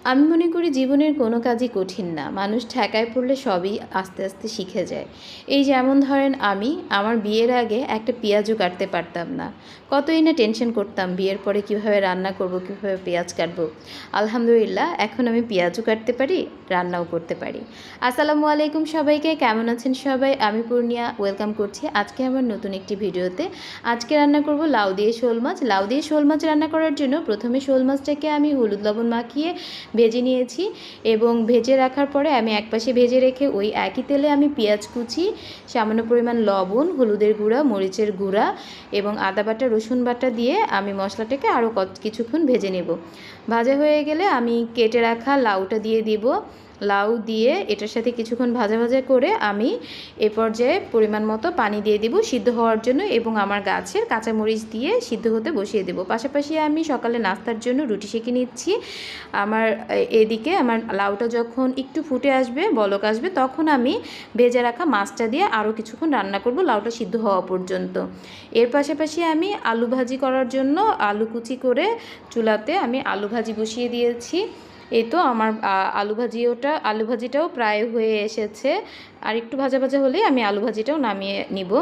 আমি মনে করি জীবনের কোনো কাজই কঠিন না। মানুষ ঠেকায় পড়লে সবই আস্তে আস্তে শিখে যায়। এই যেমন ধরেন আমি আমার বিয়ের আগে একটা পেঁয়াজও কাটতে পারতাম না। কতই না টেনশন করতাম বিয়ের পরে কীভাবে রান্না করব, কীভাবে পেঁয়াজ কাটবো। আলহামদুলিল্লাহ এখন আমি পেঁয়াজও কাটতে পারি, রান্নাও করতে পারি। আসসালামু আলাইকুম সবাইকে, কেমন আছেন সবাই? আমি পূর্ণিয়া, ওয়েলকাম করছি আজকে আমার নতুন একটি ভিডিওতে। আজকে রান্না করব লাউ দিয়ে শোল মাছ। লাউ দিয়ে শোল মাছ রান্না করার জন্য প্রথমে শোল মাছটাকে আমি হলুদ লবণ মাখিয়ে ভেজে নিয়েছি এবং ভেজে রাখার পরে আমি একপাশে ভেজে রেখে ওই একই তেলে আমি পেঁয়াজ কুচি, সামান্য পরিমাণ লবণ, হলুদের গুঁড়া, মরিচের গুঁড়া এবং আদা বাটা, রসুন বাটা দিয়ে আমি মশলাটাকে আরও কিছুক্ষণ ভেজে নেব। ভাজা হয়ে গেলে আমি কেটে রাখা লাউটা দিয়ে দিব। লাউ দিয়ে এটার সাথে কিছুক্ষণ ভাজা ভাজা করে আমি এ পর্যায়ে পরিমাণ মতো পানি দিয়ে দিব সিদ্ধ হওয়ার জন্য এবং আমার গাছের কাঁচামরিচ দিয়ে সিদ্ধ হতে বসিয়ে দেব। পাশাপাশি আমি সকালে নাস্তার জন্য রুটি সেঁকে নিচ্ছি। আমার এদিকে আমার লাউটা যখন একটু ফুটে আসবে, বলক আসবে, তখন আমি ভেজে রাখা মাছটা দিয়ে আরও কিছুক্ষণ রান্না করব লাউটা সিদ্ধ হওয়া পর্যন্ত। এর পাশাপাশি আমি আলু ভাজি করার জন্য আলু কুচি করে চুলাতে আমি আলু ভাজি বসিয়ে দিয়েছি। এই তো আমার আলু ভাজিটাও প্রায় হয়ে এসেছে। আর একটু ভাজা ভাজা হলেই আমি আলু ভাজিটাও নামিয়ে নিব।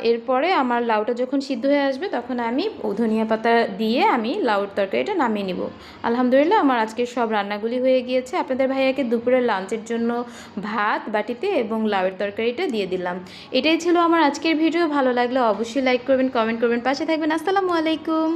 এরপরে আমার লাউটা যখন সিদ্ধ হয়ে আসবে তখন আমি ধনিয়া পাতা দিয়ে আমি লাউর তরকারিটা নামিয়ে নিব। আলহামদুলিল্লাহ আমার আজকের সব রান্নাগুলি হয়ে গিয়েছে। আপনাদের ভাইয়াকে দুপুরের লাঞ্চের জন্য ভাত বাটিতে এবং লাউয়ের তরকারিটা দিয়ে দিলাম। এটাই ছিল আমার আজকের ভিডিও। ভালো লাগলে অবশ্যই লাইক করবেন, কমেন্ট করবেন, পাশে থাকবেন। আসসালামু আলাইকুম।